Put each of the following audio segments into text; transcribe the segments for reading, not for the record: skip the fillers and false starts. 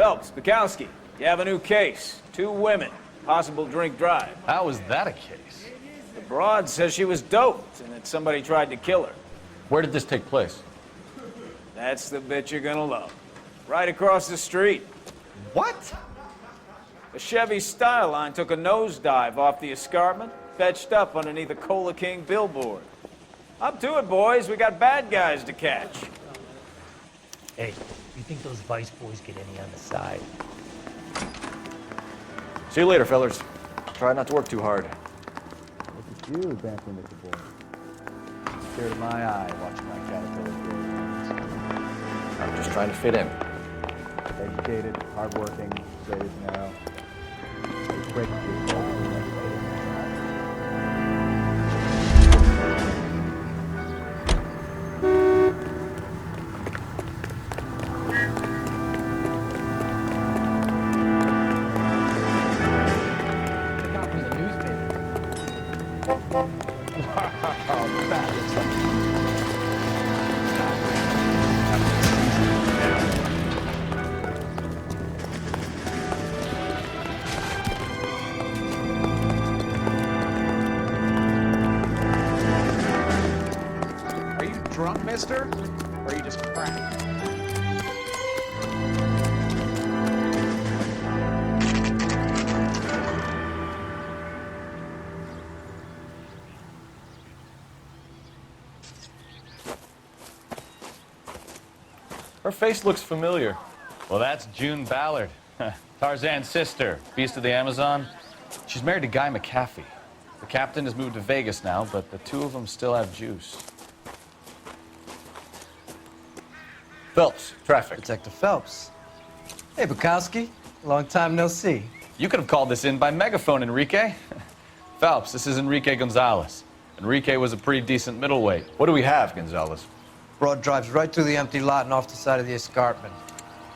Phelps, Bukowski, you have a new case. 2 women, possible drink drive. How is that a case? The broad says she was doped and that somebody tried to kill her. Where did this take place? That's the bit you're gonna love. Right across the street. What? A Chevy Styline took a nosedive off the escarpment, fetched up underneath a Cola King billboard. Up to it, boys. We got bad guys to catch. Hey, you think those Vice boys get any on the side? See you later, fellas. Try not to work too hard. Look at you dancing with the boys. Tear to my eye watching my caterpillar grow. I'm just trying to fit in. Educated, hardworking, straight as an arrow. It's great to see you. Drunk, mister? Or are you just cracked? Her face looks familiar. Well, that's June Ballard, Tarzan's sister, beast of the Amazon. She's married to Guy McAfee. The captain has moved to Vegas now, but the 2 of them still have juice. Phelps, traffic. Detective Phelps. Hey, Bukowski. Long time no see. You could have called this in by megaphone, Enrique. Phelps, this is Enrique Gonzalez. Enrique was a pretty decent middleweight. What do we have, Gonzalez? Broad drives right through the empty lot and off the side of the escarpment.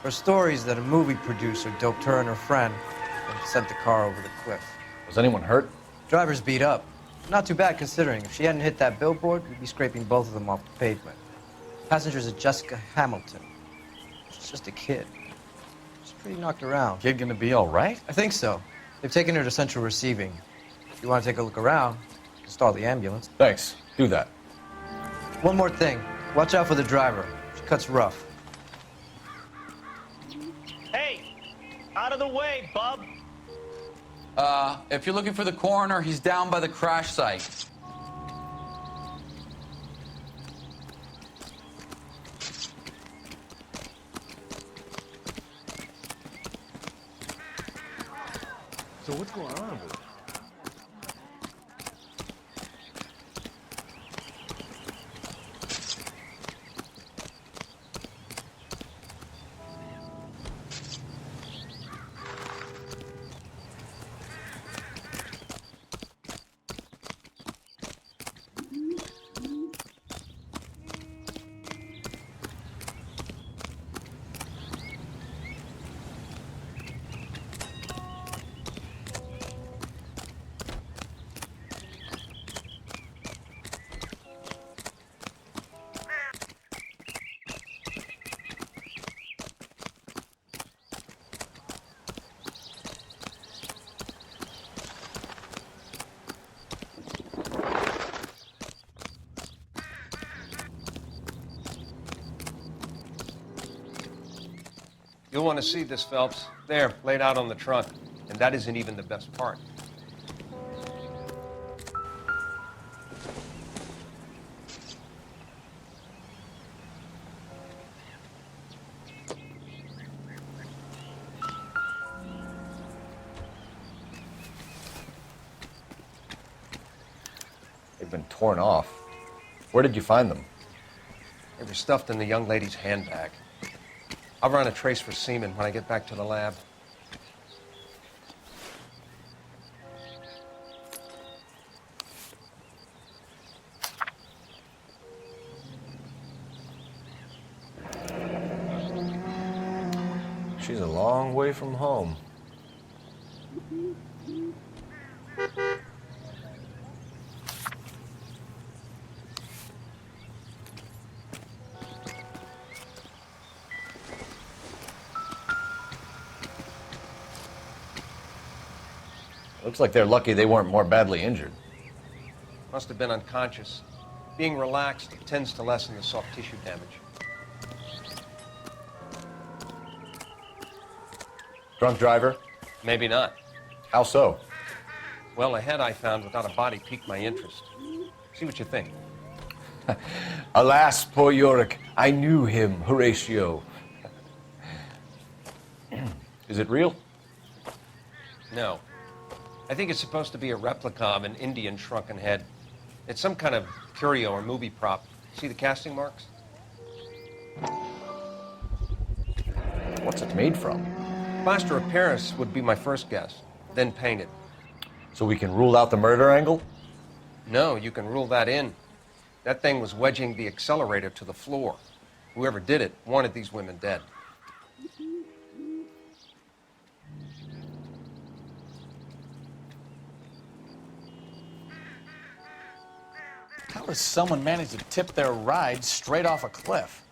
Her story is that a movie producer doped her and her friend and sent the car over the cliff. Was anyone hurt? Driver's beat up. Not too bad considering. If she hadn't hit that billboard, we'd be scraping both of them off the pavement. Passenger's a Jessica Hamilton. She's just a kid. She's pretty knocked around. Kid gonna be all right? I think so. They've taken her to central receiving. If you want to take a look around, stall the ambulance. Thanks. Do that. One more thing. Watch out for the driver. She cuts rough. Hey, out of the way, bub. If you're looking for the coroner, he's down by the crash site. So what's going on with it? You'll want to see this, Phelps. There, laid out on the trunk. And that isn't even the best part. They've been torn off. Where did you find them? They were stuffed in the young lady's handbag. I'll run a trace for semen when I get back to the lab. She's a long way from home. Looks like they're lucky they weren't more badly injured. Must have been unconscious. Being relaxed tends to lessen the soft tissue damage. Drunk driver? Maybe not. How so? Well, a head I found without a body piqued my interest. See what you think. Alas, poor Yorick, I knew him, Horatio. Is it real? No. I think it's supposed to be a replica of an Indian shrunken head. It's some kind of curio or movie prop. See the casting marks? What's it made from? Plaster of Paris would be my first guess, then painted. So we can rule out the murder angle? No, you can rule that in. That thing was wedging the accelerator to the floor. Whoever did it wanted these women dead. How does someone manage to tip their ride straight off a cliff?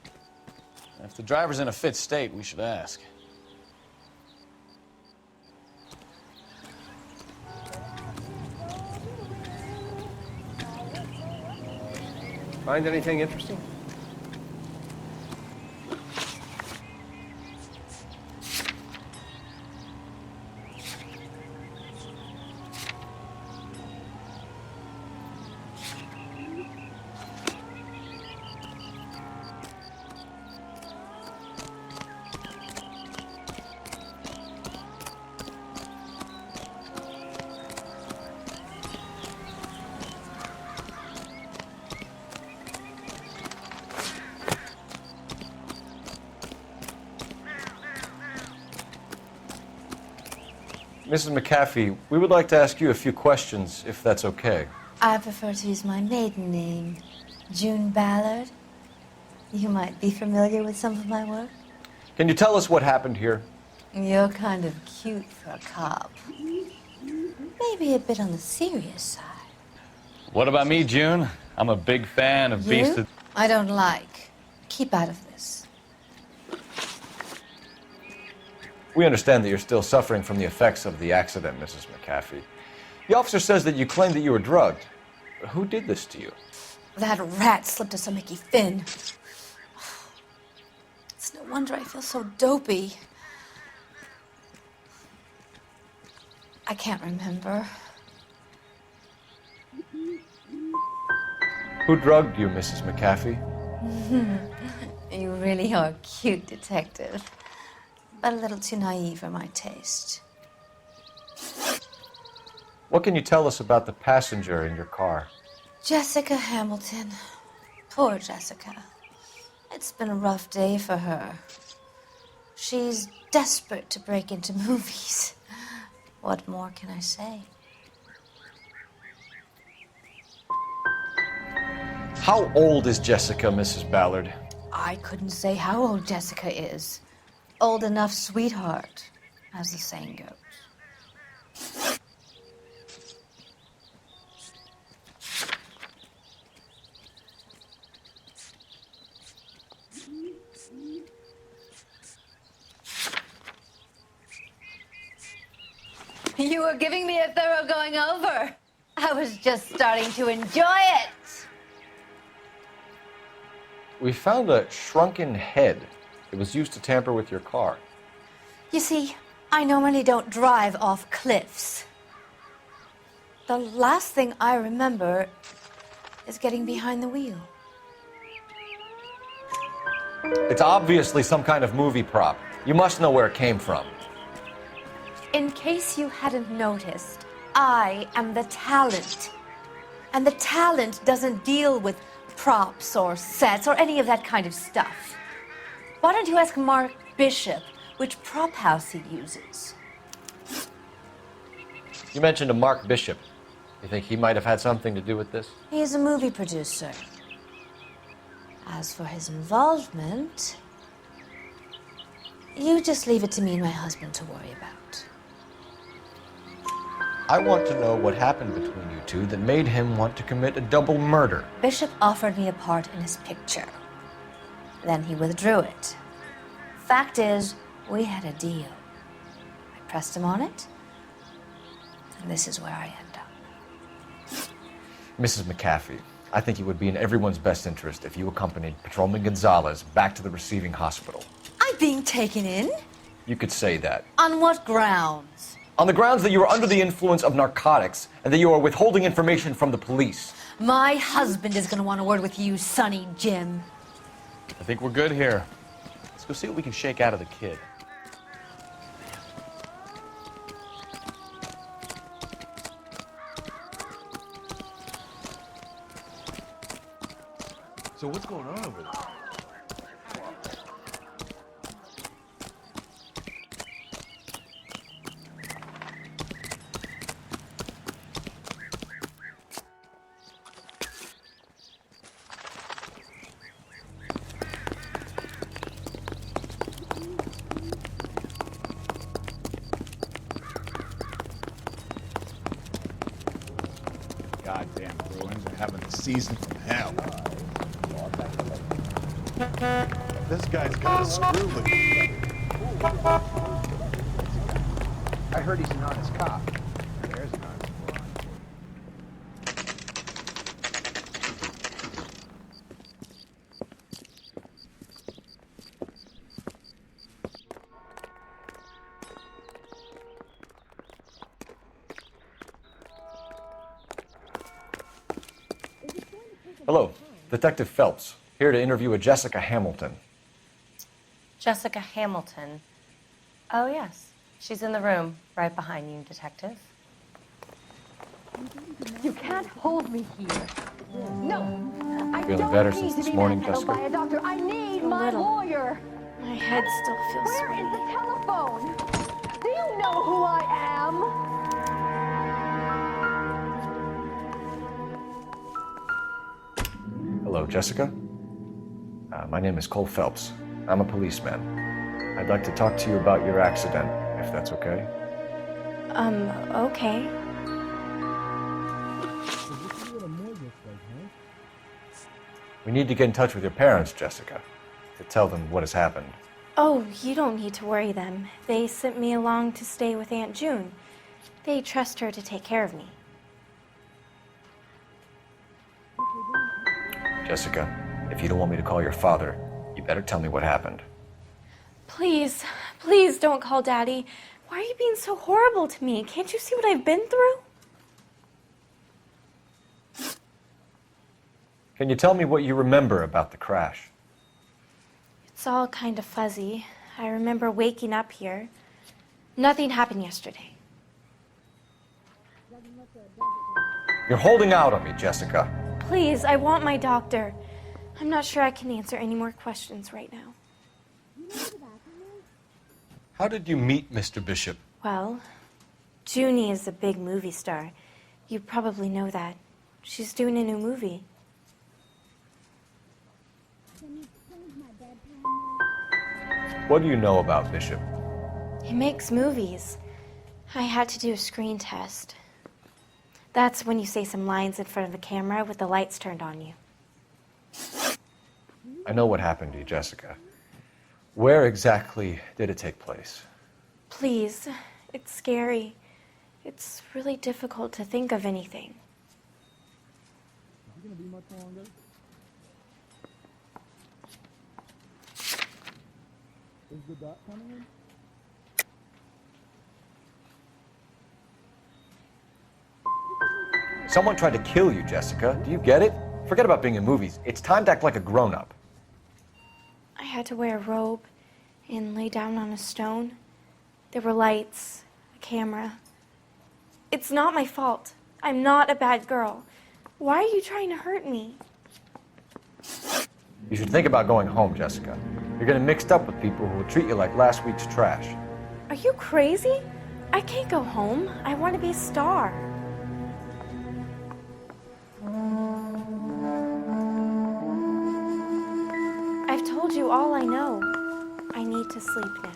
If the driver's in a fit state, we should ask. Find anything interesting? Mrs. McAfee, we would like to ask you a few questions, if that's okay. I prefer to use my maiden name, June Ballard. You might be familiar with some of my work. Can you tell us what happened here? You're kind of cute for a cop. Maybe a bit on the serious side. What about me, June? I'm a big fan of Beast You? of... I don't like. Keep out of this. We understand that you're still suffering from the effects of the accident, Mrs. McAfee. The officer says that you claimed that you were drugged. Who did this to you? That rat slipped us a Mickey Finn. It's no wonder I feel so dopey. I can't remember. Who drugged you, Mrs. McAfee? You really are a cute detective, but a little too naive for my taste. What can you tell us about the passenger in your car? Jessica Hamilton. Poor Jessica. It's been a rough day for her. She's desperate to break into movies. What more can I say? How old is Jessica, Mrs. Ballard? I couldn't say how old Jessica is. Old enough, sweetheart, as the saying goes. You were giving me a thorough going over. I was just starting to enjoy it. We found a shrunken head. It was used to tamper with your car. You see, I normally don't drive off cliffs. The last thing I remember is getting behind the wheel. It's obviously some kind of movie prop. You must know where it came from. In case you hadn't noticed, I am the talent. And the talent doesn't deal with props or sets or any of that kind of stuff. Why don't you ask Mark Bishop which prop house he uses? You mentioned a Mark Bishop. You think he might have had something to do with this? He's a movie producer. As for his involvement, you just leave it to me and my husband to worry about. I want to know what happened between you two that made him want to commit a double murder. Bishop offered me a part in his picture. Then he withdrew it. Fact is, we had a deal. I pressed him on it, And this is where I end up. Mrs. McAfee, I think it would be in everyone's best interest if you accompanied Patrolman Gonzalez back to the receiving hospital. I'm being taken in? You could say that. On what grounds? On the grounds that you are under the influence of narcotics and that you are withholding information from the police. My husband is going to want a word with you, Sonny Jim. I think we're good here. Let's go see what we can shake out of the kid. So what's going on over there? Goddamn Bruins are having a season from hell. This guy's got a screw loose. I heard he's an honest cop. There's an honest boy. Hello, Detective Phelps, here to interview a Jessica Hamilton. Jessica Hamilton. Oh, yes. She's in the room right behind you, Detective. You can't hold me here. No, I Feeling don't better need since to this be morning, manhandled Jessica? by a doctor. I need my little. lawyer. My head still feels Where is the telephone? Do you know who I am? Hello, Jessica. My name is Cole Phelps. I'm a policeman. I'd like to talk to you about your accident, if that's okay. Okay. We need to get in touch with your parents, Jessica, to tell them what has happened. Oh, you don't need to worry them. They sent me along to stay with Aunt June. They trust her to take care of me. Jessica, if you don't want me to call your father, you better tell me what happened. Please, please don't call Daddy. Why are you being so horrible to me? Can't you see what I've been through? Can you tell me what you remember about the crash? It's all kind of fuzzy. I remember waking up here. Nothing happened yesterday. You're holding out on me, Jessica. Please, I want my doctor. I'm not sure I can answer any more questions right now. How did you meet Mr. Bishop? Well, Junie is a big movie star. You probably know that. She's doing a new movie. What do you know about Bishop? He makes movies. I had to do a screen test. That's when you say some lines in front of the camera with the lights turned on you. I know what happened to you, Jessica. Where exactly did it take place? Please, it's scary. It's really difficult to think of anything. Is it gonna be much longer? Is the doc coming in? Someone tried to kill you, Jessica. Do you get it? Forget about being in movies. It's time to act like a grown-up. I had to wear a robe and lay down on a stone. There were lights, a camera. It's not my fault. I'm not a bad girl. Why are you trying to hurt me? You should think about going home, Jessica. You're getting mixed up with people who will treat you like last week's trash. Are you crazy? I can't go home. I want to be a star. I've told you all I know. I need to sleep now.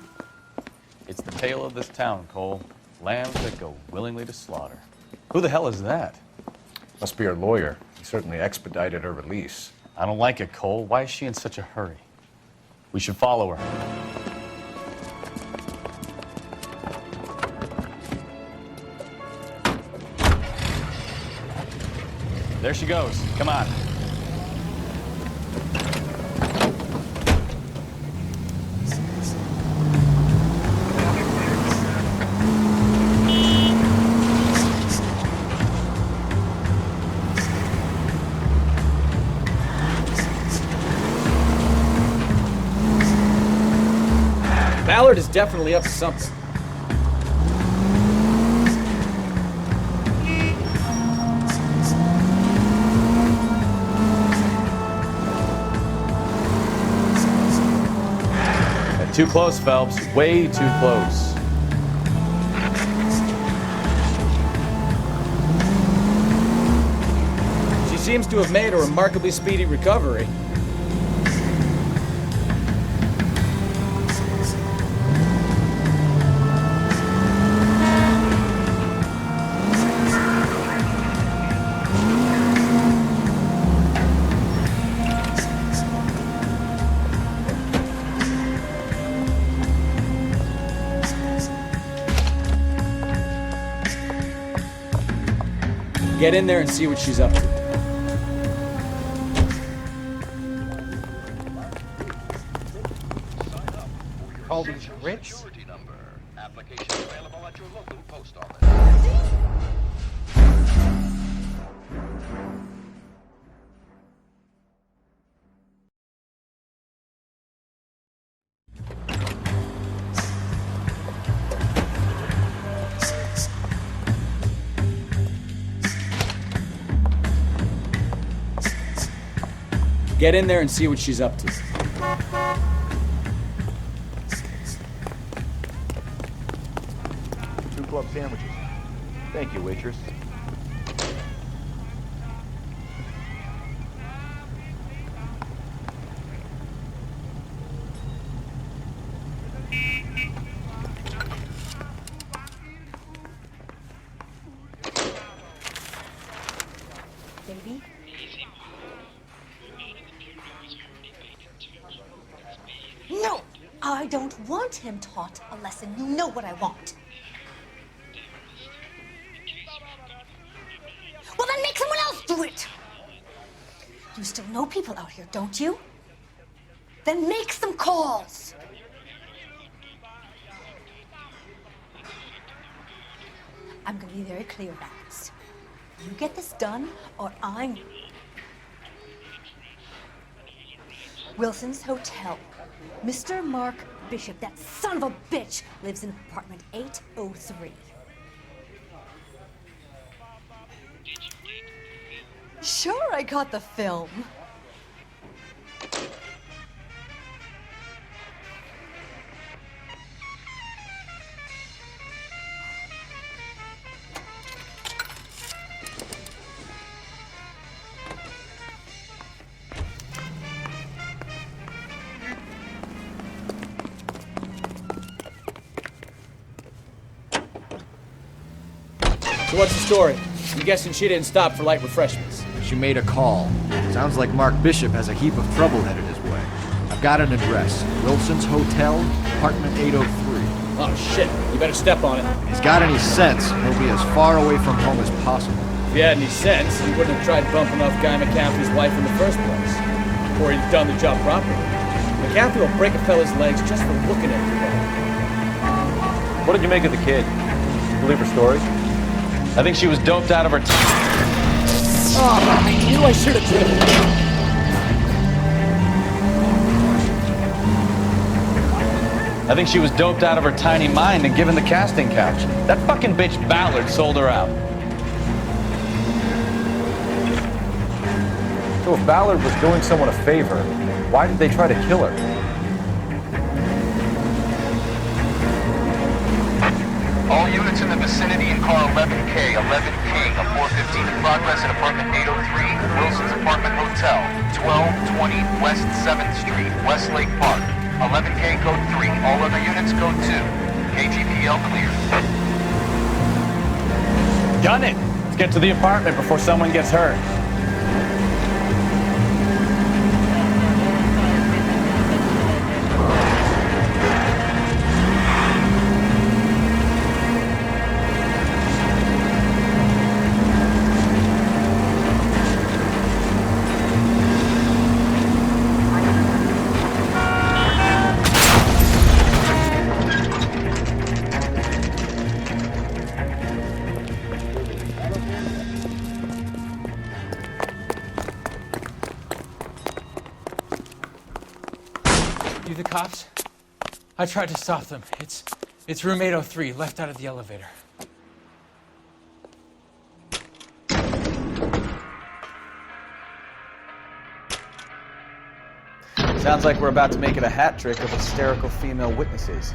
It's the tale of this town, Cole. Lambs that go willingly to slaughter. Who the hell is that? Must be her lawyer. He certainly expedited her release. I don't like it, Cole. Why is she in such a hurry? We should follow her. There she goes. Come on. Ballard is definitely up to something. Too close, Phelps. Way too close. She seems to have made a remarkably speedy recovery. Get in there and see what she's up to. Called these Ritz? Application available at your local post office. Get in there and see what she's up to. 2 club sandwiches. Thank you, waitress. Baby? No! I don't want him taught a lesson. You know what I want. Well, then make someone else do it! You still know people out here, don't you? Then make some calls! I'm gonna be very clear about this. You get this done, or I'm... Wilson's Hotel. Mr. Mark Bishop, that son of a bitch, lives in apartment 803. Sure, I got the film. So what's the story? I'm guessing she didn't stop for light refreshments. She made a call. Sounds like Mark Bishop has a heap of trouble headed his way. I've got an address. Wilson's Hotel, apartment 803. Oh shit, you better step on it. If he's got any sense, he'll be as far away from home as possible. If he had any sense, he wouldn't have tried bumping off Guy McCaffrey's wife in the first place. Or he'd done the job properly. McCaffrey will break a fella's legs just for looking at you. What did you make of the kid? Believe her story? I think she was doped out of her Oh, I knew I should have driven. I think she was doped out of her tiny mind and given the casting couch. That fucking bitch Ballard sold her out. So if Ballard was doing someone a favor, why did they try to kill her? All units in the vicinity in car 11K, 11K, a 415 in progress at apartment 803, Wilson's Apartment Hotel, 1220 West 7th Street, Westlake Park. 11K code 3, all other units code 2. KGPL clear. Done it! Let's get to the apartment before someone gets hurt. cops. I tried to stop them. It's room 803, left out of the elevator. Sounds like we're about to make it a hat trick of hysterical female witnesses.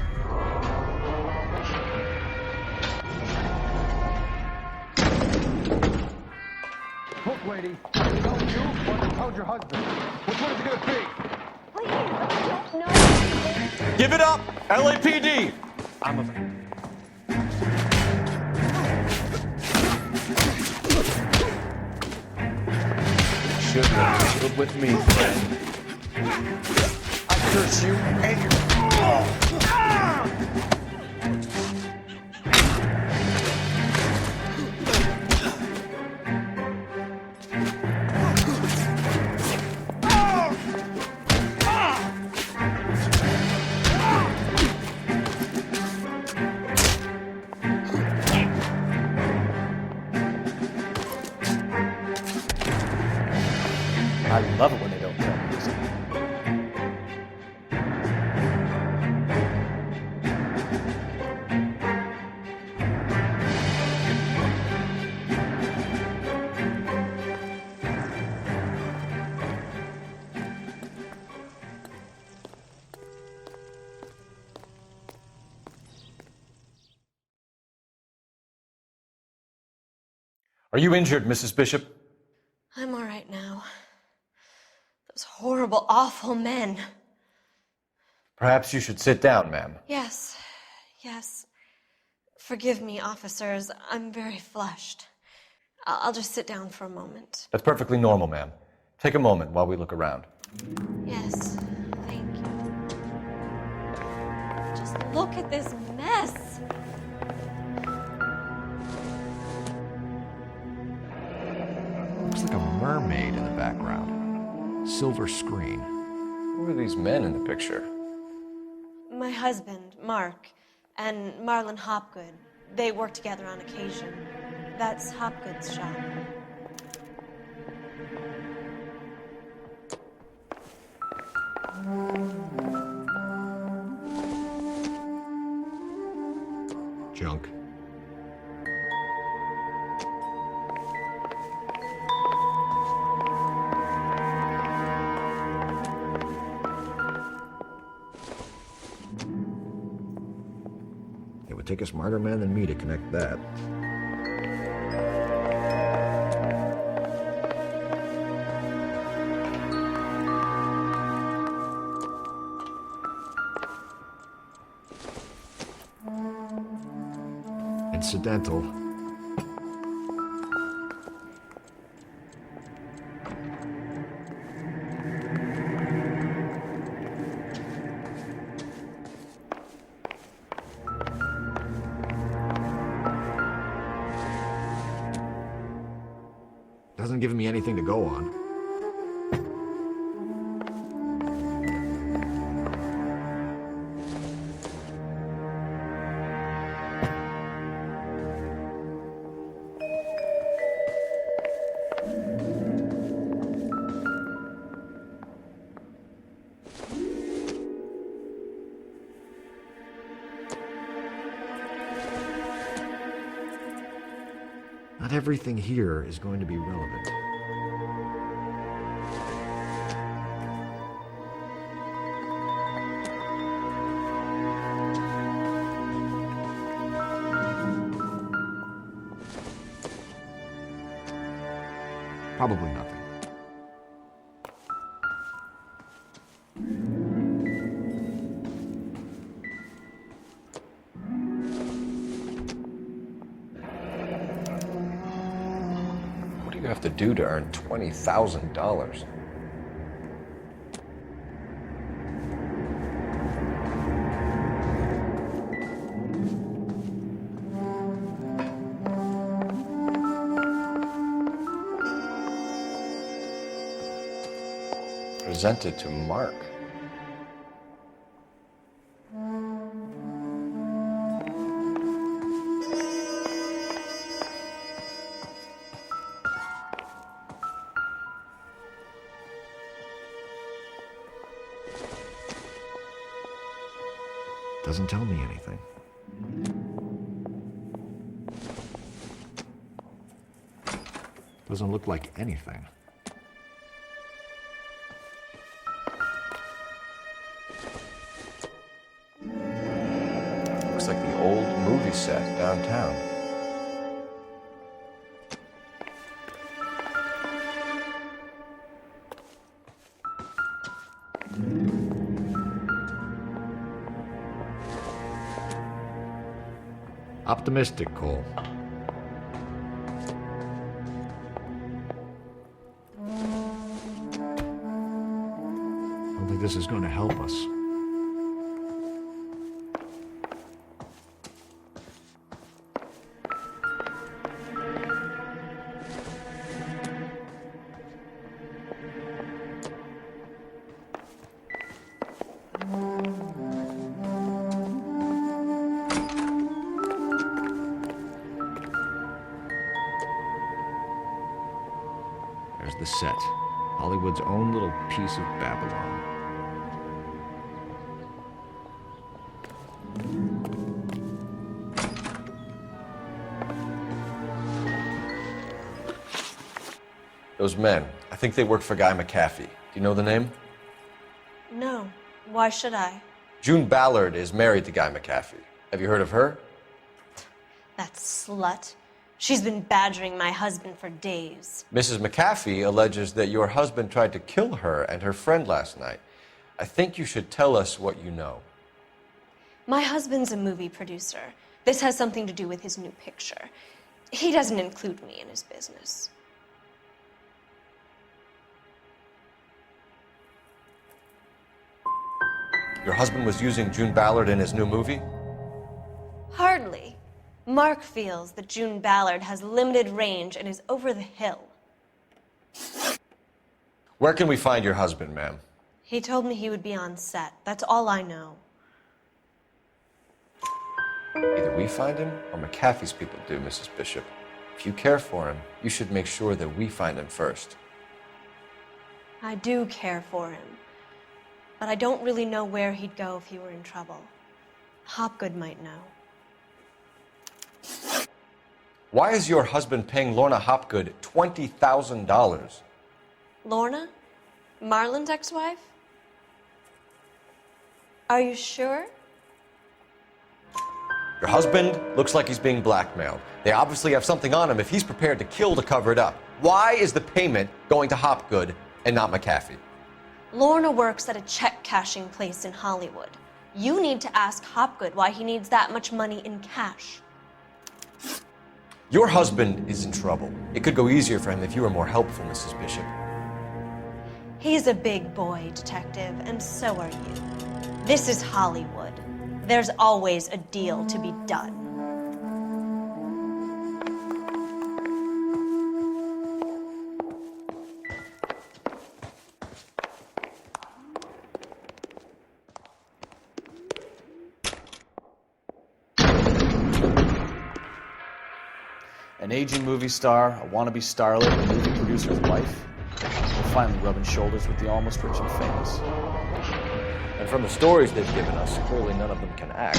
Look, lady, I told you what I told your husband. Which one is it gonna be? Please, I don't know. Give it up! LAPD! I'm a... Should have stood with me, friend. I curse you and your... I love it when they don't tell me this. Are you injured, Mrs. Bishop? I'm all right now. Those horrible, awful men. Perhaps you should sit down, ma'am. Yes, yes. Forgive me, officers. I'm very flushed. I'll just sit down for a moment. That's perfectly normal, ma'am. Take a moment while we look around. Yes, thank you. Just look at this mess. Looks like a mermaid in the background. Silver screen. Who are these men in the picture? My husband, Mark, and Marlon Hopgood. They work together on occasion. That's Hopgood's shop. Junk. It would take a smarter man than me to connect that. Incidental. Doesn't give me anything to go on. Not everything here is going to be relevant. Probably nothing. What do you have to do to earn $20,000? Presented to Mark. Doesn't tell me anything. Doesn't look like anything. Looks like the old movie set downtown. Optimistic, Cole. I don't think this is going to help us. There's the set. Hollywood's own little piece of Babylon. Those men, I think they work for Guy McAfee. Do you know the name? No. Why should I? June Ballard is married to Guy McAfee. Have you heard of her? That slut. She's been badgering my husband for days. Mrs. McAfee alleges that your husband tried to kill her and her friend last night. I think you should tell us what you know. My husband's a movie producer. This has something to do with his new picture. He doesn't include me in his business. Your husband was using June Ballard in his new movie? Hardly. Mark feels that June Ballard has limited range and is over the hill. Where can we find your husband, ma'am? He told me he would be on set. That's all I know. Either we find him or McAfee's people do, Mrs. Bishop. If you care for him, you should make sure that we find him first. I do care for him. But I don't really know where he'd go if he were in trouble. Hopgood might know. Why is your husband paying Lorna Hopgood $20,000? Lorna? Marlon's ex-wife? Are you sure? Your husband looks like he's being blackmailed. They obviously have something on him if he's prepared to kill to cover it up. Why is the payment going to Hopgood and not McAfee? Lorna works at a check-cashing place in Hollywood. You need to ask Hopgood why he needs that much money in cash. Your husband is in trouble. It could go easier for him if you were more helpful, Mrs. Bishop. He's a big boy, detective, and so are you. This is Hollywood. There's always a deal to be done. An aging movie star, a wannabe starlet, a movie producer's wife. We're finally rubbing shoulders with the almost rich and famous. And from the stories they've given us, clearly none of them can act.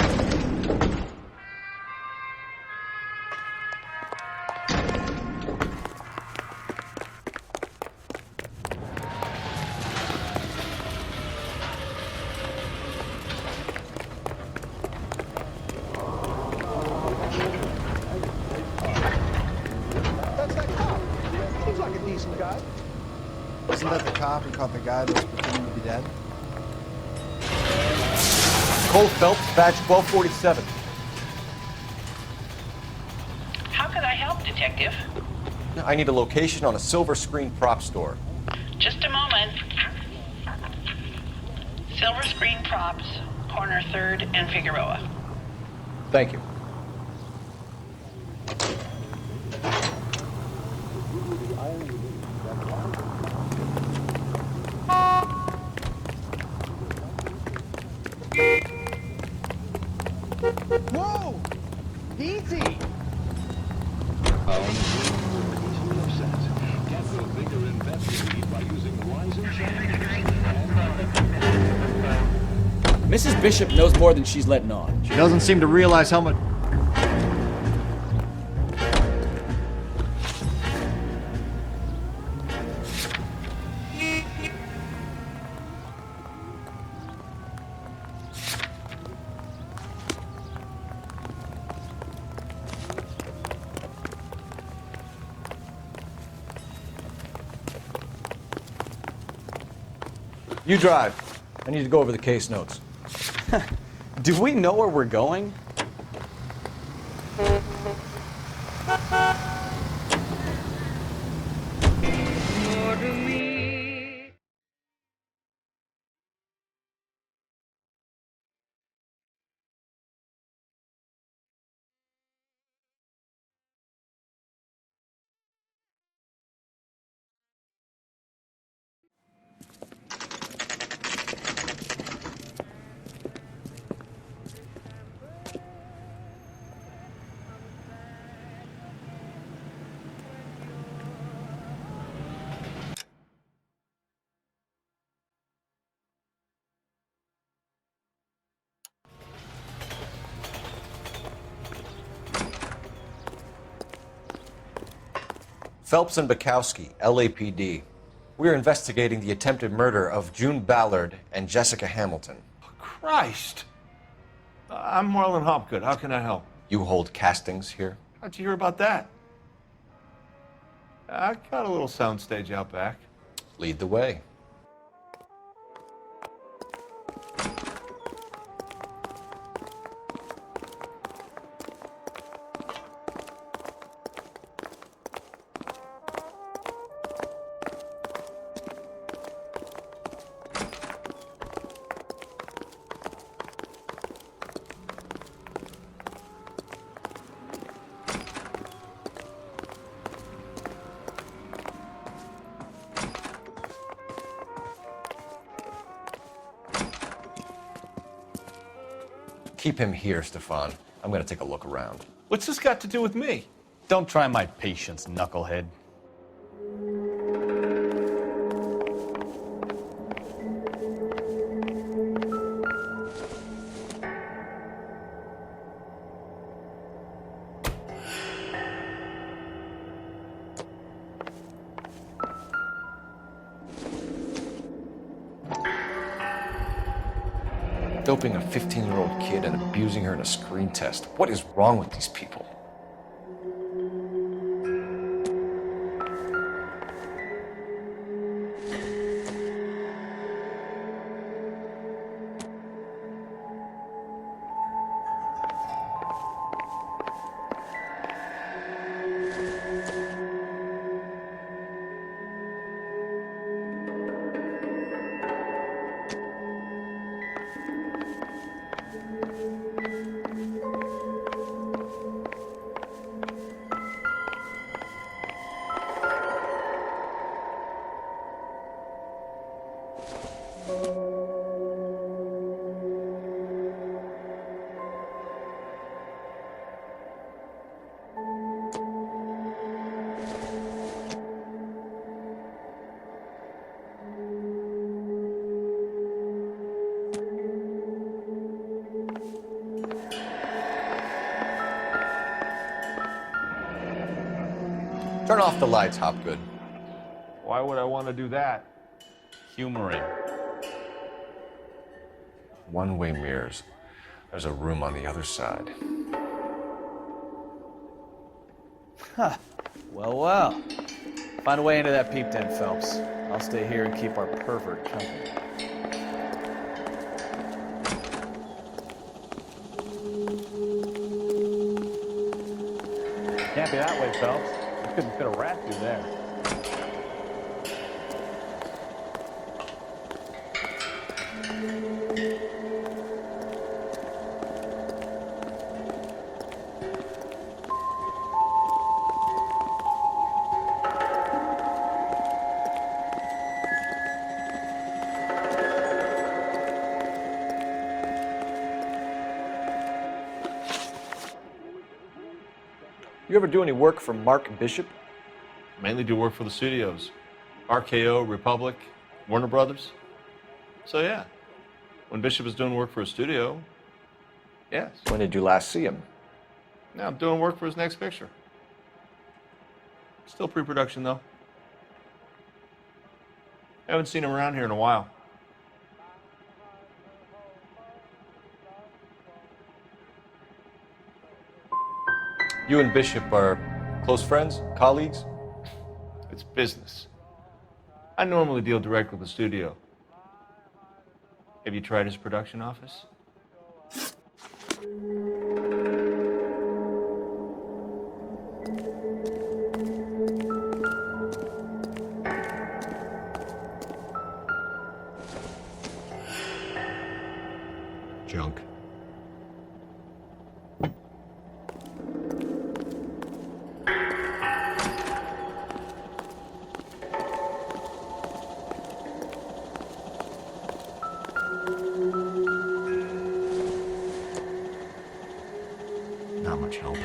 Isn't that the cop who caught the guy that was pretending to be dead? Cole Phelps, badge 1247. How can I help, Detective? I need a location on a silver screen prop store. Just a moment. Silver Screen Props, corner 3rd and Figueroa. Thank you. Whoa! Easy! Mrs. Bishop knows more than she's letting on. She doesn't seem to realize how much... You drive. I need to go over the case notes. Do we know where we're going? Phelps and Bukowski, LAPD. We're investigating the attempted murder of June Ballard and Jessica Hamilton. Christ! I'm Marlon Hopgood. How can I help? You hold castings here? How'd you hear about that? I got a little soundstage out back. Lead the way. Keep him here, Stefan. I'm gonna take a look around. What's this got to do with me? Don't try my patience, knucklehead. Doping a 15-year-old kid and abusing her in a screen test. What is wrong with these people? Turn off the lights, Hopgood. Why would I want to do that? Humoring. One-way mirrors. There's a room on the other side. Huh. Well, well. Find a way into that peep den, Phelps. I'll stay here and keep our pervert company. Can't be that way, Phelps. You couldn't fit a rat through there. You ever do any work for Mark Bishop? Mainly do work for the studios. RKO, Republic, Warner Brothers. So yeah. When Bishop was doing work for a studio, yes. When did you last see him? Now I'm doing work for his next picture. Still pre-production, though. Haven't seen him around here in a while. You and Bishop are close friends, colleagues? It's business. I normally deal direct with the studio. Have you tried his production office? Junk. Not much help.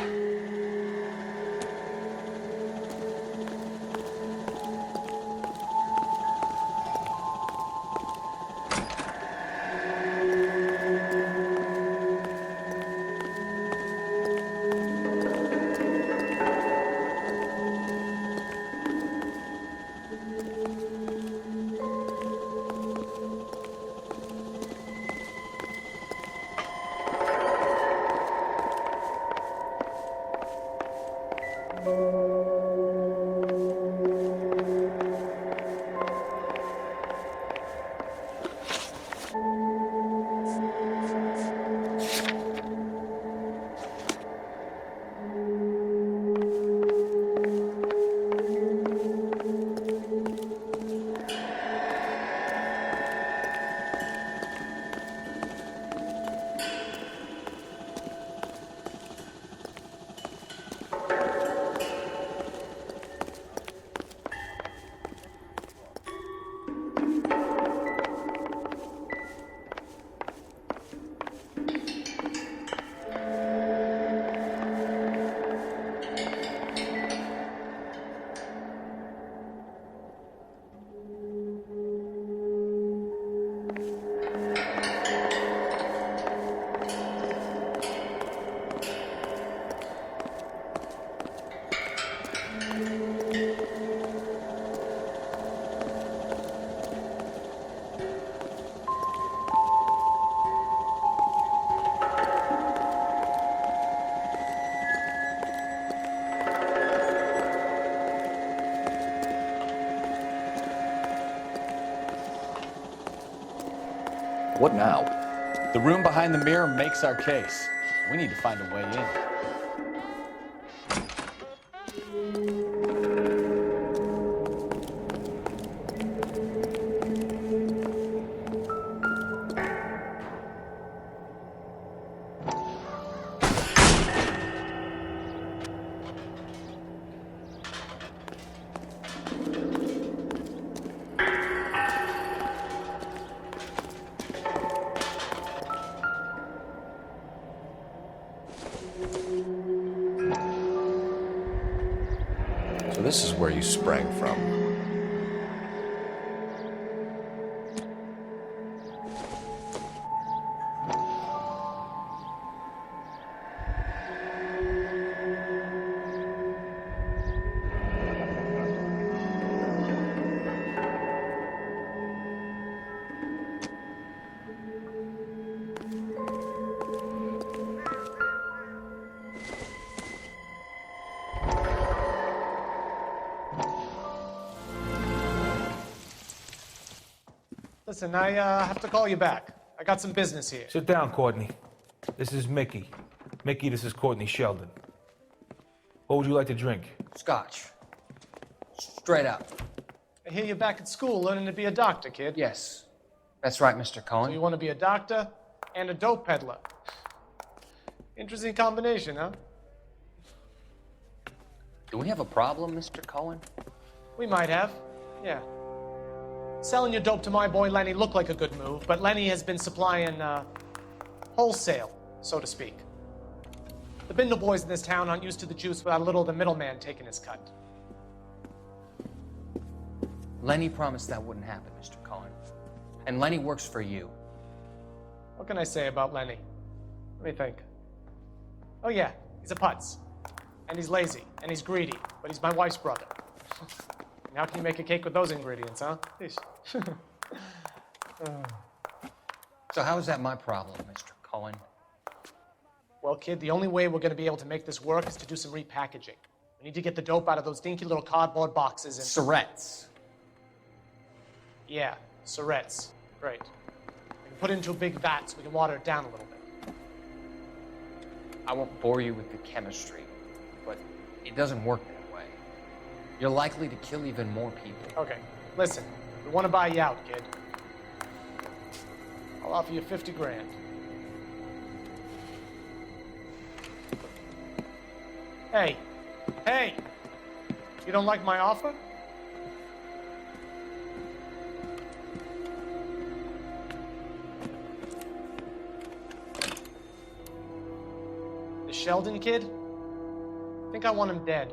What now? The room behind the mirror makes our case. We need to find a way in. So this is where you sprang from. Listen, I have to call you back. I got some business here. Sit down, Courtney. This is Mickey. Mickey, this is Courtney Sheldon. What would you like to drink? Scotch. Straight up. I hear you're back at school learning to be a doctor, kid. Yes. That's right, Mr. Cohen. So you want to be a doctor and a dope peddler. Interesting combination, huh? Do we have a problem, Mr. Cohen? We might have, yeah. Selling your dope to my boy Lenny looked like a good move, but Lenny has been supplying, wholesale, so to speak. The Bindle boys in this town aren't used to the juice without a little of the middleman taking his cut. Lenny promised that wouldn't happen, Mr. Cohen. And Lenny works for you. What can I say about Lenny? Let me think. Oh yeah, he's a putz. And he's lazy, and he's greedy, but he's my wife's brother. And how can you make a cake with those ingredients, huh? Yeesh. So how is that my problem, Mr. Cohen? Well, kid, the only way we're gonna be able to make this work is to do some repackaging. We need to get the dope out of those dinky little cardboard boxes and... Surrettes. Yeah, Surrettes. Great. We can put it into a big vat so we can water it down a little bit. I won't bore you with the chemistry, but it doesn't work that way. You're likely to kill even more people. Okay, listen. We want to buy you out, kid. I'll offer you 50 grand. Hey. Hey! You don't like my offer? The Sheldon kid? I think I want him dead.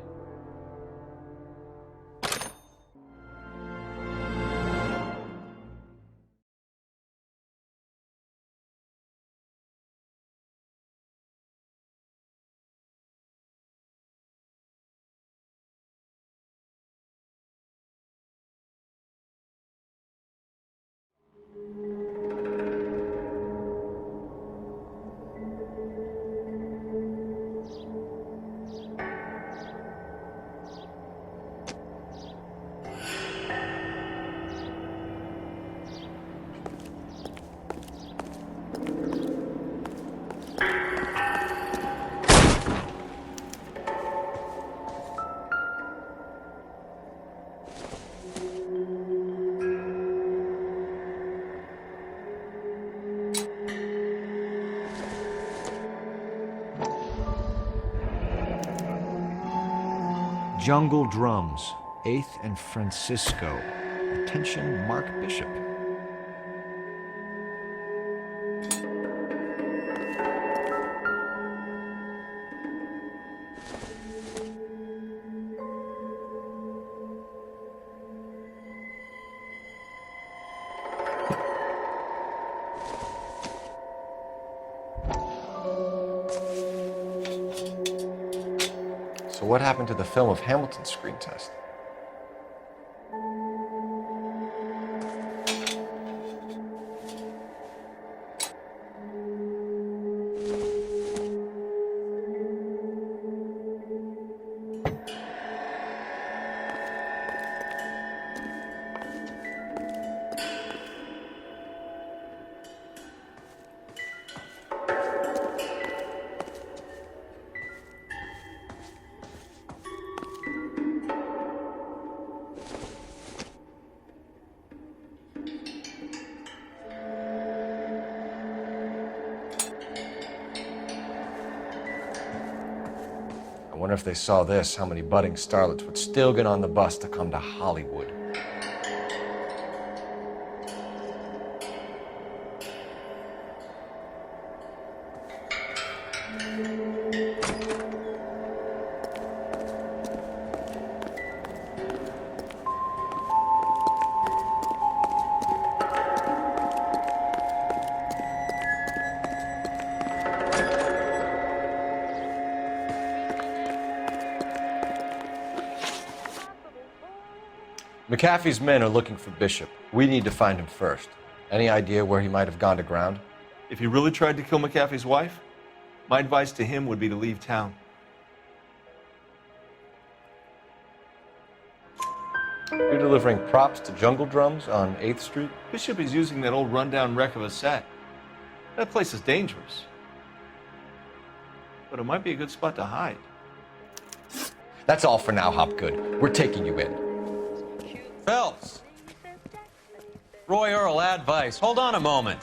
Jungle Drums, 8th and Francisco. Attention, Mark Bishop. So what happened to the film of Hamilton's screen test? I wonder if they saw this, how many budding starlets would still get on the bus to come to Hollywood. McAfee's men are looking for Bishop. We need to find him first. Any idea where he might have gone to ground? If he really tried to kill McAfee's wife, my advice to him would be to leave town. You're delivering props to Jungle Drums on 8th Street? Bishop is using that old rundown wreck of a set. That place is dangerous. But it might be a good spot to hide. That's all for now, Hopgood. We're taking you in. Phelps! Roy Earl, ad vice. Hold on a moment.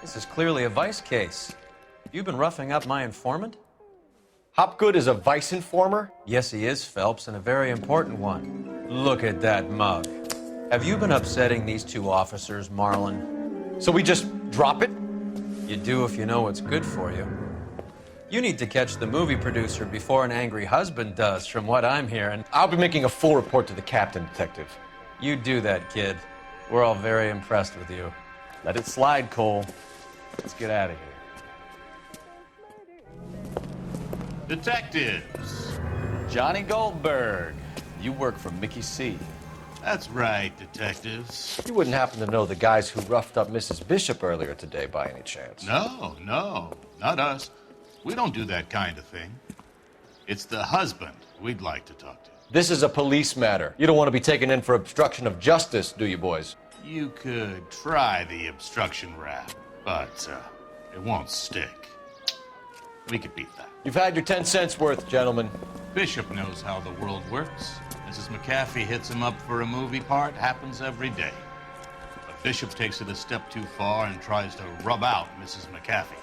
This is clearly a vice case. You've been roughing up my informant? Hopgood is a vice informer? Yes, he is, Phelps, and a very important one. Look at that mug. Have you been upsetting these two officers, Marlin? So we just drop it? You do if you know what's good for you. You need to catch the movie producer before an angry husband does, from what I'm hearing. I'll be making a full report to the captain, Detective. You do that, kid. We're all very impressed with you. Let it slide, Cole. Let's get out of here. Detectives. Johnny Goldberg. You work for Mickey C. That's right, detectives. You wouldn't happen to know the guys who roughed up Mrs. Bishop earlier today by any chance? No, not us. We don't do that kind of thing. It's the husband we'd like to talk to. This is a police matter. You don't want to be taken in for obstruction of justice, do you, boys? You could try the obstruction rap, but it won't stick. We could beat that. You've had your 10 cents worth, gentlemen. Bishop knows how the world works. Mrs. McAfee hits him up for a movie part. Happens every day. But Bishop takes it a step too far and tries to rub out Mrs. McAfee.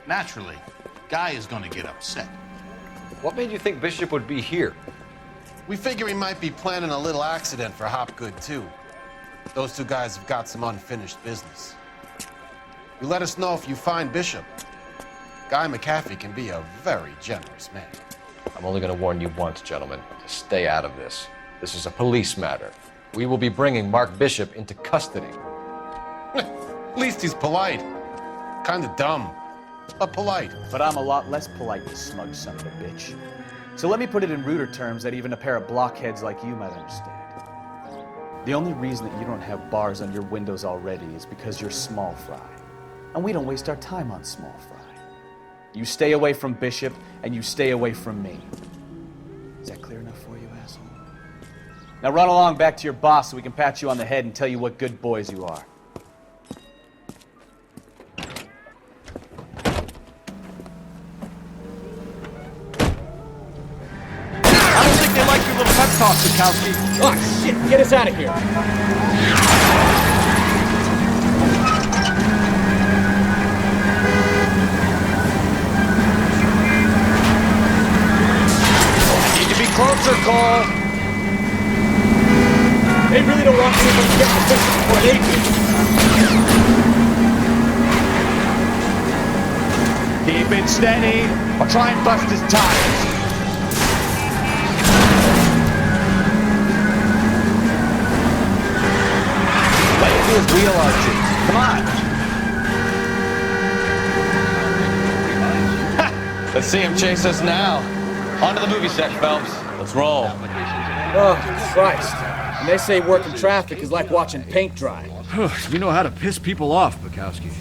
Naturally, Guy is going to get upset. What made you think Bishop would be here? We figure he might be planning a little accident for Hopgood, too. Those two guys have got some unfinished business. You let us know if you find Bishop. Guy McAfee can be a very generous man. I'm only going to warn you once, gentlemen, to stay out of this. This is a police matter. We will be bringing Mark Bishop into custody. At least he's polite. Kind of dumb, but polite. But I'm a lot less polite, you smug son of a bitch. So let me put it in ruder terms that even a pair of blockheads like you might understand. The only reason that you don't have bars on your windows already is because you're small fry. And we don't waste our time on small fry. You stay away from Bishop, and you stay away from me. Is that clear enough for you, asshole? Now run along back to your boss so we can pat you on the head and tell you what good boys you are. I don't think they like your little pep talk, Bukowski. Oh, shit! Get us out of here! Closer, Cole. They really don't want anyone to get the pistol before they do. Keep it steady, or try and bust his tires. Let him do his wheel arches. Come on. Let's see him chase us now. On to the movie set, Phelps. Let's roll. Oh, Christ. And they say working traffic is like watching paint dry. You know how to piss people off, Bukowski.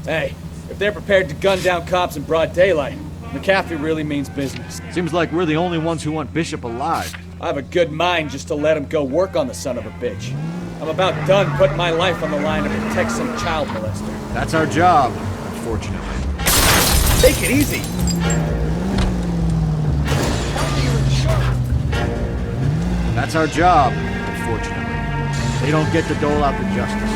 Hey, if they're prepared to gun down cops in broad daylight, McAfee really means business. Seems like we're the only ones who want Bishop alive. I have a good mind just to let him go work on the son of a bitch. I'm about done putting my life on the line to protect some child molester. That's our job, unfortunately. Take it easy. That's our job, unfortunately. They don't get to dole out the justice.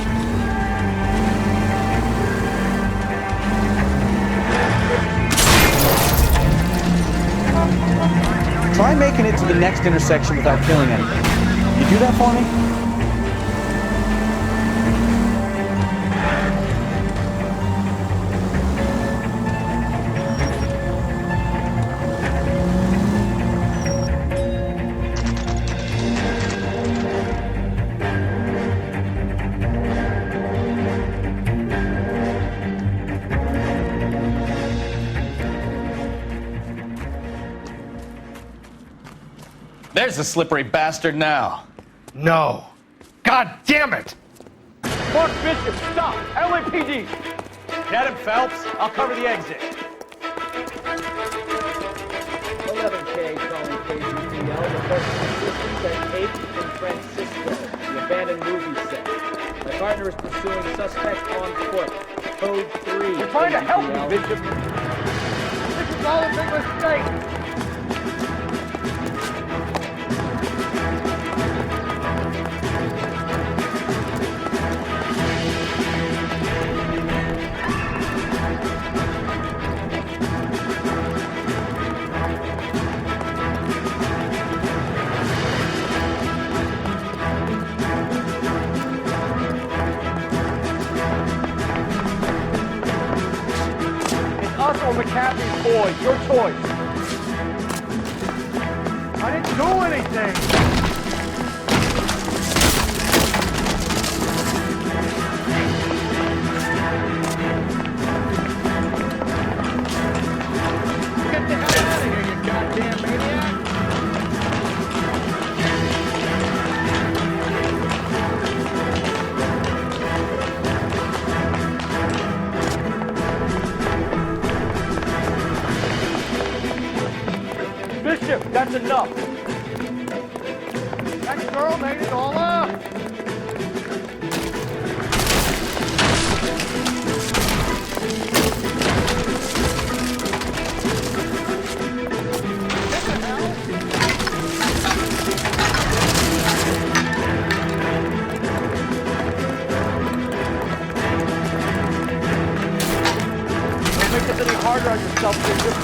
Try making it to the next intersection without killing anyone. You do that for me? There's the slippery bastard now. No. God damn it! Mark Bishop, stop! LAPD! Get him, Phelps. I'll cover the exit. 11K calling KCPL. Reporting assistance at 8 in Francisco, the abandoned movie set. My partner is pursuing suspects on foot. Code 3. We're trying to help you, Bishop. This is all a big mistake. Us or McAfee's boys, your choice. I didn't do anything. That girl made it all up! Don't make this any harder on yourself, Bishop.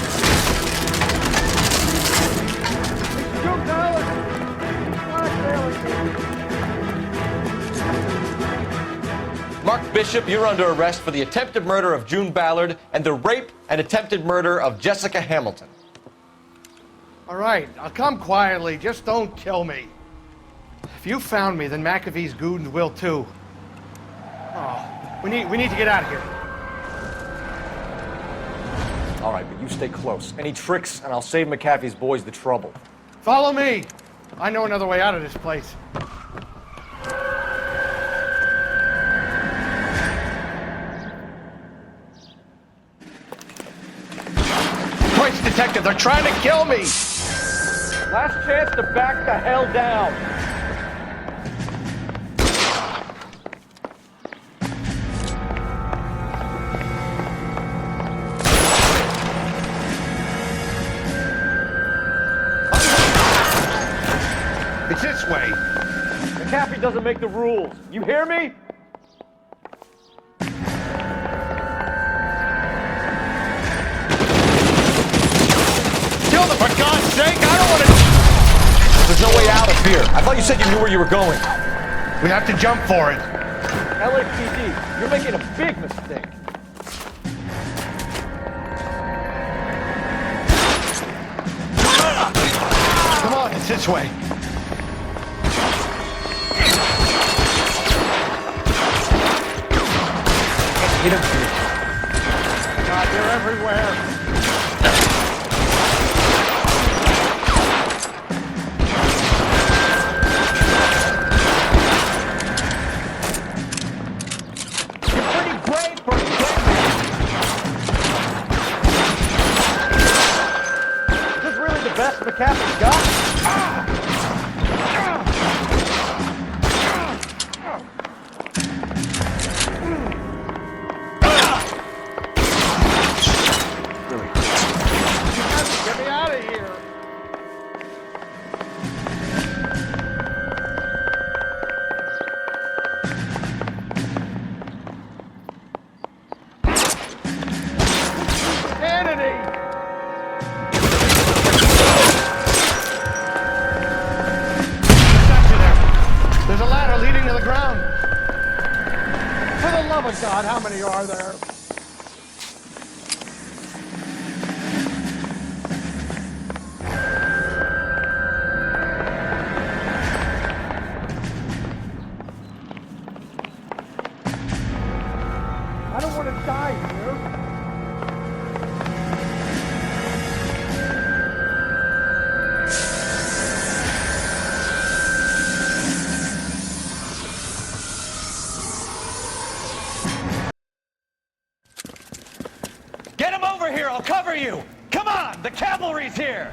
Mark Bishop, you're under arrest for the attempted murder of June Ballard and the rape and attempted murder of Jessica Hamilton. All right, I'll come quietly. Just don't kill me. If you found me, then McAfee's goons will too. Oh, we need to get out of here. All right, but you stay close. Any tricks, and I'll save McAfee's boys the trouble. Follow me. I know another way out of this place. Christ, detective, they're trying to kill me! Last chance to back the hell down. It's this way. McAfee doesn't make the rules. You hear me? Kill them, for God's sake! I don't want to... There's no way out of here. I thought you said you knew where you were going. We have to jump for it. LAPD, you're making a big mistake. Come on, it's this way. Hit him. God, they're everywhere. You're pretty brave for a kid. Is this really the best McAfee's got? Get me out of here. Kennedy! There's a ladder leading to the ground. For the love of God, how many are there? I don't want to die here. Get him over here, I'll cover you! Come on, the cavalry's here!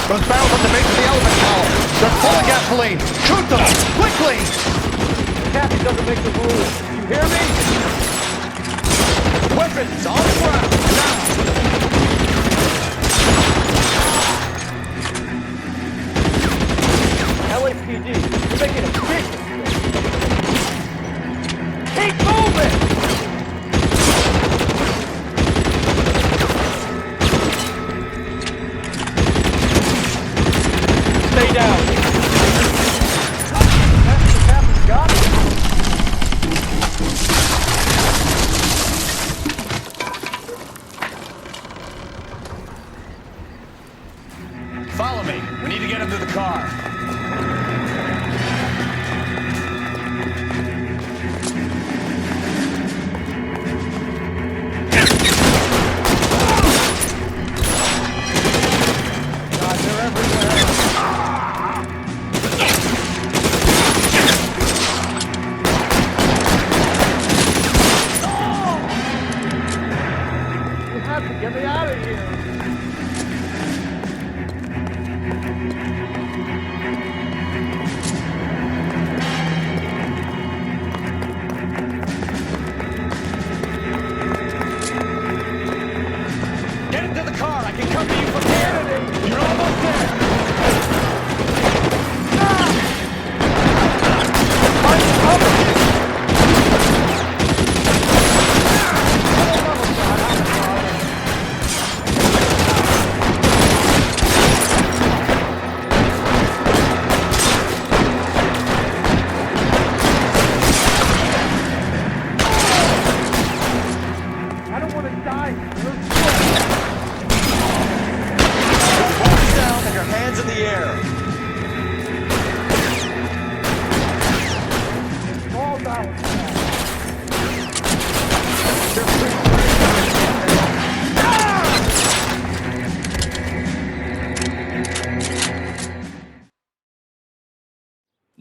Those barrels at the base of the elephant tower. They're full of gasoline. Shoot them! Quickly! McAfee doesn't make the rules. You hear me? Weapons on the ground. LAPD, you're making a big mistake. Keep moving! Stay down. That's the captain's got it. Follow me. We need to get him to the car.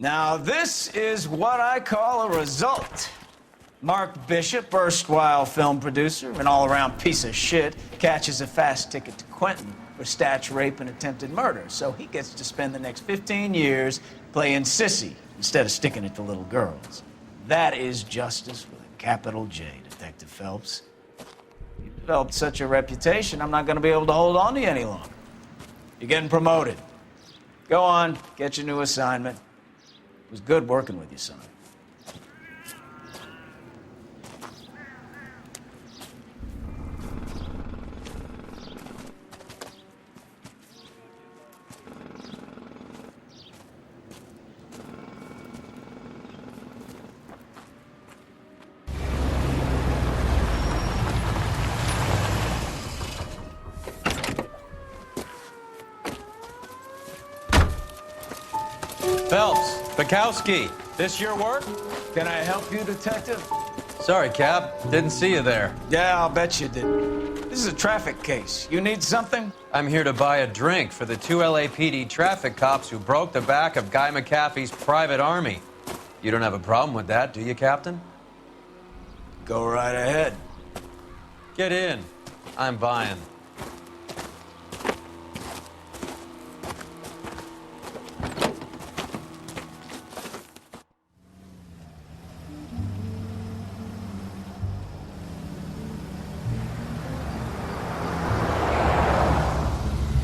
Now, this is what I call a result. Mark Bishop, erstwhile film producer, an all-around piece of shit, catches a fast ticket to Quentin for statch rape and attempted murder. So he gets to spend the next 15 years playing sissy instead of sticking it to little girls. That is justice with a capital J, Detective Phelps. You've developed such a reputation, I'm not going to be able to hold on to you any longer. You're getting promoted. Go on, get your new assignment. It was good working with you, son. Phelps, Bukowski, this your work? Can I help you, Detective? Sorry, Cap. Didn't see you there. Yeah, I'll bet you did. This is a traffic case. You need something? I'm here to buy a drink for the 2 LAPD traffic cops who broke the back of Guy McAfee's private army. You don't have a problem with that, do you, Captain? Go right ahead. Get in. I'm buying.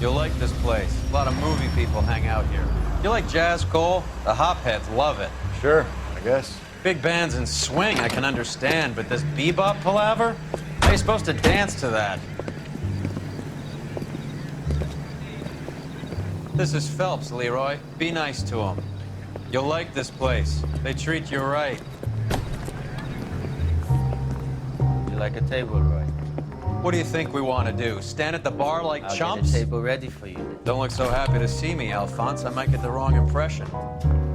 You'll like this place. A lot of movie people hang out here. You like jazz, Cole? The hopheads love it. Sure, I guess. Big bands and swing, I can understand, but this bebop palaver? How are you supposed to dance to that? This is Phelps, Leroy. Be nice to him. You'll like this place. They treat you right. You like a table, Roy? What do you think we want to do? Stand at the bar like chumps? Get a table ready for you. Don't look so happy to see me, Alphonse. I might get the wrong impression.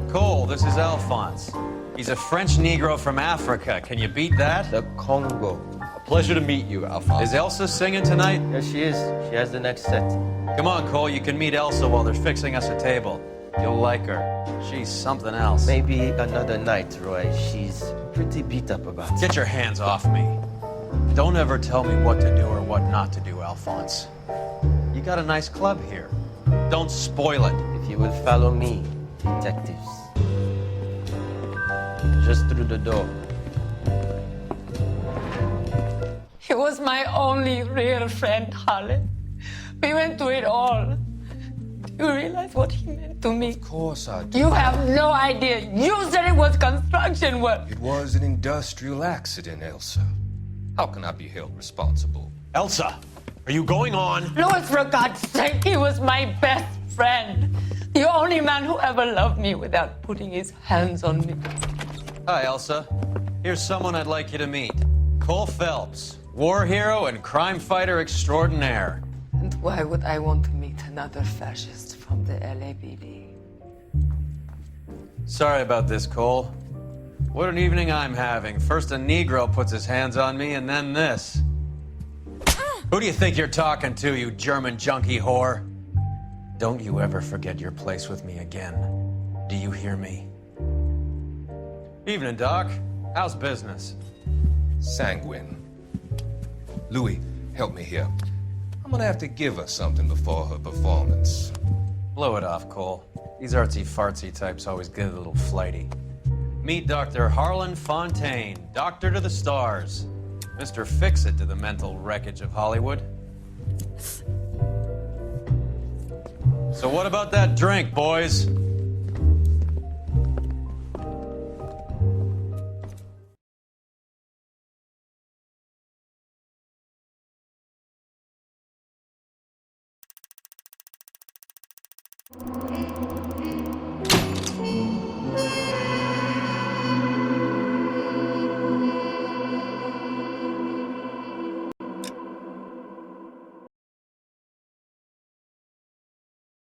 Cole, this is Alphonse. He's a French Negro from Africa. Can you beat that? The Congo. A pleasure to meet you, Alphonse. Is Elsa singing tonight? Yes, she is. She has the next set. Come on, Cole. You can meet Elsa while they're fixing us a table. You'll like her. She's something else. Maybe another night, Roy. She's pretty beat up about it. Get your hands off me. Don't ever tell me what to do or what not to do, Alphonse. You got a nice club here. Don't spoil it. If you will follow me, detectives. Just through the door. He was my only real friend, Harlan. We went through it all. Do you realize what he meant to me? Of course I do. You have no idea. You said it was construction work. It was an industrial accident, Elsa. How can I be held responsible? Elsa, are you going on? Louis, for God's sake, he was my best friend. The only man who ever loved me without putting his hands on me. Hi, Elsa. Here's someone I'd like you to meet. Cole Phelps, war hero and crime fighter extraordinaire. And why would I want to meet another fascist from the LAPD? Sorry about this, Cole. What an evening I'm having. First a Negro puts his hands on me, and then this. Who do you think you're talking to, you German junkie whore? Don't you ever forget your place with me again. Do you hear me? Evening, Doc. How's business? Sanguine. Louis, help me here. I'm gonna have to give her something before her performance. Blow it off, Cole. These artsy-fartsy types always get a little flighty. Meet Dr. Harlan Fontaine, doctor to the stars. Mr. Fix-It to the mental wreckage of Hollywood. So what about that drink, boys?